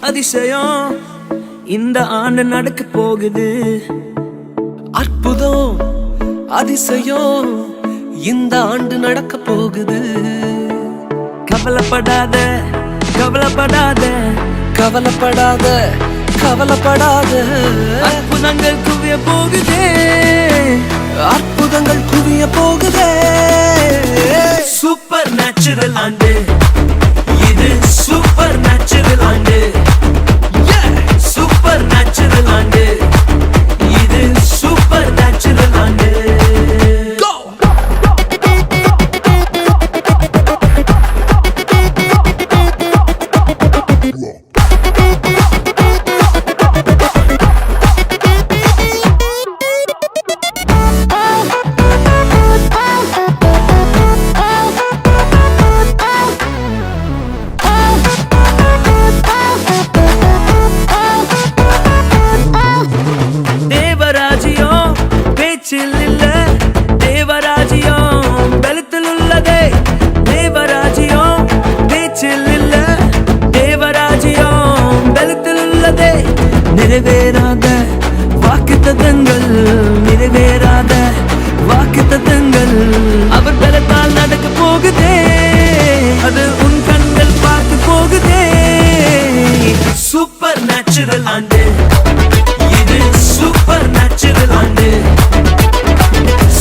அதிசயம் இந்த ஆண்டு நடக்க போகுது. அற்புதம் அதிசயம் இந்த ஆண்டு நடக்க போகுது. கவலைப்படாத கவலைப்படாத கவலைப்படாத கவலைப்படாத அற்புதங்கள் குவிய போகுதே, அற்புதங்கள் குவிய போகுதே. சூப்பர் நேச்சுரல் ஆண்டு இது, சூப்பர் நேச்சுரல் ஆண்டு, சூப்பர் நேச்சுரல் ஆண்டு இது, சூப்பர் நேச்சுரல் ஆண்டு. நிறைவேறாத வாக்குத்தத்தங்கள், நிறைவேறாத வாக்குத்தத்தங்கள் அவர் பலத்தால் நடக்க போகுதே, அது உன் கண்கள் பார்க்க போகுதே. சூப்பர் நேச்சுரல் ஆண்டு இது, சூப்பர் நேச்சுரல் ஆண்டு,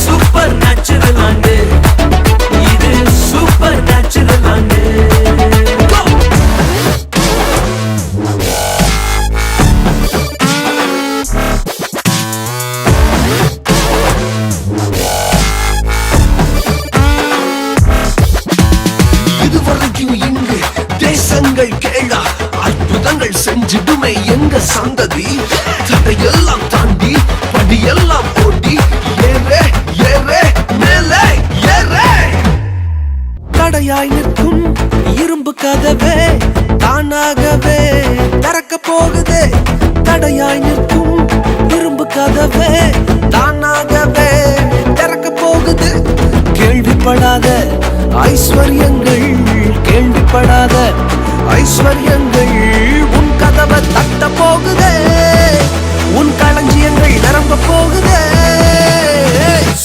சூப்பர் நேச்சுரல் ஆண்டு இது, சூப்பர் நேச்சுரல் ஆண்டு. இங்கு தேசங்கள் கேளா, அற்புதங்கள் செஞ்சிடுமே எங்க சந்ததி. தடையெல்லாம் தாண்டி படியெல்லாம் ஓட்டி ஏறே ஏறே மேலே ஏறே. தடையாய் நிற்கும் இரும்பு கதவே தானாகவே திறக்க போகுது. தடையாய் நிற்கும் இரும்பு கதவே தானாகவே திறக்க போகுது. கேள்விப்படாத ஐஸ்வர்யங்கள், கேள்விப்படாத ஐஸ்வர்யங்கள் உன் கதவை தட்ட போகுதே, உன் களஞ்சியங்கள் நிரம்ப போகுதே.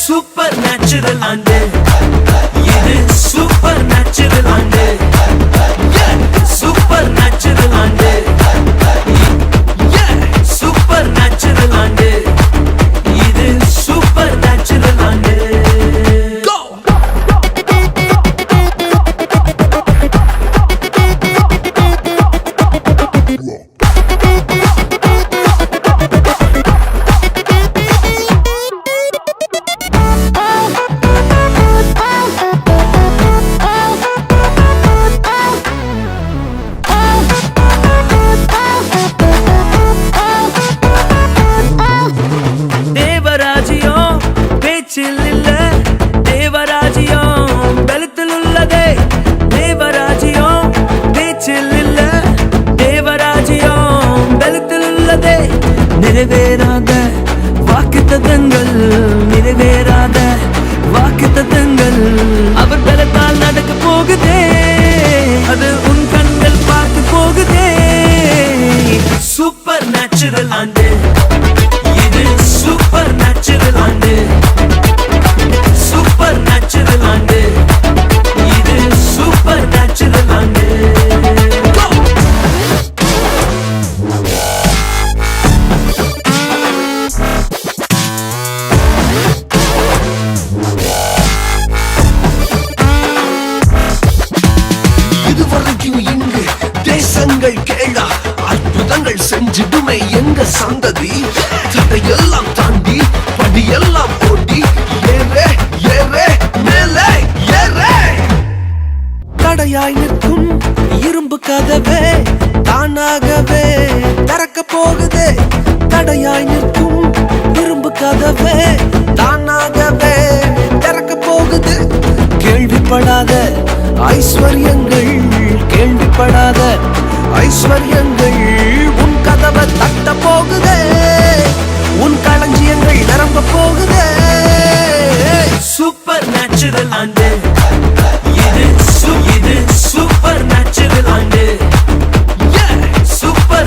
சூப்பர் நேச்சுரல் ஆண்டு இது, சூப்பர் நேச்சுரல் ஆண்டு, சூப்பர் நேச்சுரல் ஆண்டு, சூப்பர் நேச்சுரல் ஆண்டு இது, சூப்பர் நேச்சுரல் ஆண்டு. நிறைவேறாத வாக்குத்தத்தங்கள், நிறைவேறாத வாக்குத்தத்தங்கள் அவர் பலத்தால் நடக்க போகுதே, அது உன் கண்கள் பார்க்க போகுதே. சூப்பர் நேச்சுரல் ஆண்டு இது, சூப்பர் நேச்சுரல் ஆண்டு, சூப்பர் நேச்சுரல் ஆண்டு இது, சூப்பர் நேச்சுரல் ஆண்டு. இங்கு தேசங்கள் கேளா, அற்புதங்கள் செஞ்சிடுமே எங்க சந்ததி. தடையெல்லாம் தாண்டி படியெல்லாம் ஓட்டி ஏறே ஏறே மேலே ஏறே. தடையாய் நிற்கும் இரும்பு கதவே தானாகவே திறக்க போகுது. தடையாய் நிற்கும் இரும்பு கதவே தானாகவே திறக்க போகுது. கேள்விப்படாத ஐஸ்வர்யங்கள், கேள்விப்படாத ஐஸ்வர்யங்கள் உன் கதவை தட்ட போகுதே, உன் களஞ்சியங்கள் நிரம்ப போகுதே. சூப்பர் நேச்சுரல் ஆண்டு இது, சூப்பர் நேச்சுரல் ஆண்டு, சூப்பர்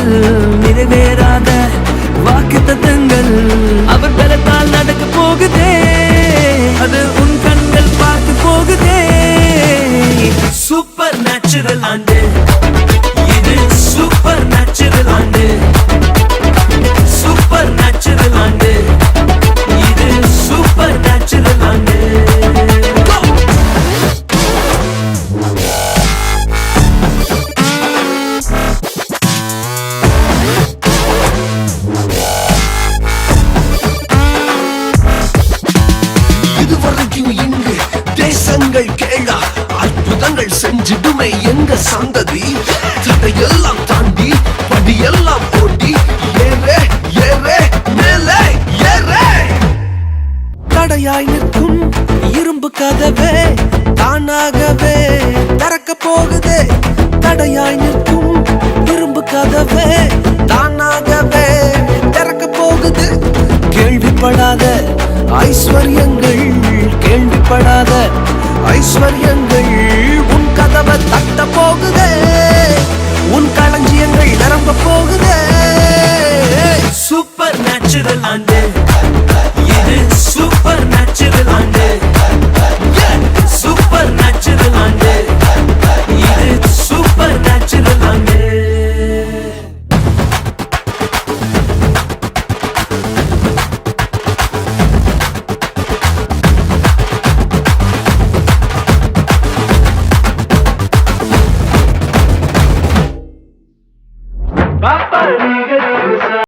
திட்டங்கள் நிறைவேறாத வாக்கு தத்தங்கள் அவர் பலத்தால் நடக்க போகுதே, அது உன் கண்கள் பார்த்து போகுதே. சூப்பர் நேச்சுரல் ஆண்டு இது, சூப்பர் நேச்சுரல் ஆண்டு, சூப்பர் நேச்சுரல் ஆண்டு இது, சூப்பர் நேச்சுரல் ஆண்டு. இதுவரைக்கும் இங்கு தேசங்கள் கேளா அற்புதங்கள் செஞ்சிடுமே எங்க சந்ததி. தடையெல்லாம் தாண்டி படியெல்லாம் ஓட்டி ஏறே ஏறே மேலே ஏறே. தடையாய் நிற்கும் இரும்பு கதவே தானாகவே திறக்க போகுதே. தடையாய் நிற்கும் இரும்பு கதவே தானாகவே திறக்க போகுது. கேள்விப்படாத ஐஸ்வர்யங்கள், கேள்விப்படாத ஐஸ்வர்யங்கள் உன் கதவை தட்ட போகுதே. உன் களஞ்சியங்கள் நிரம்ப போகுதே.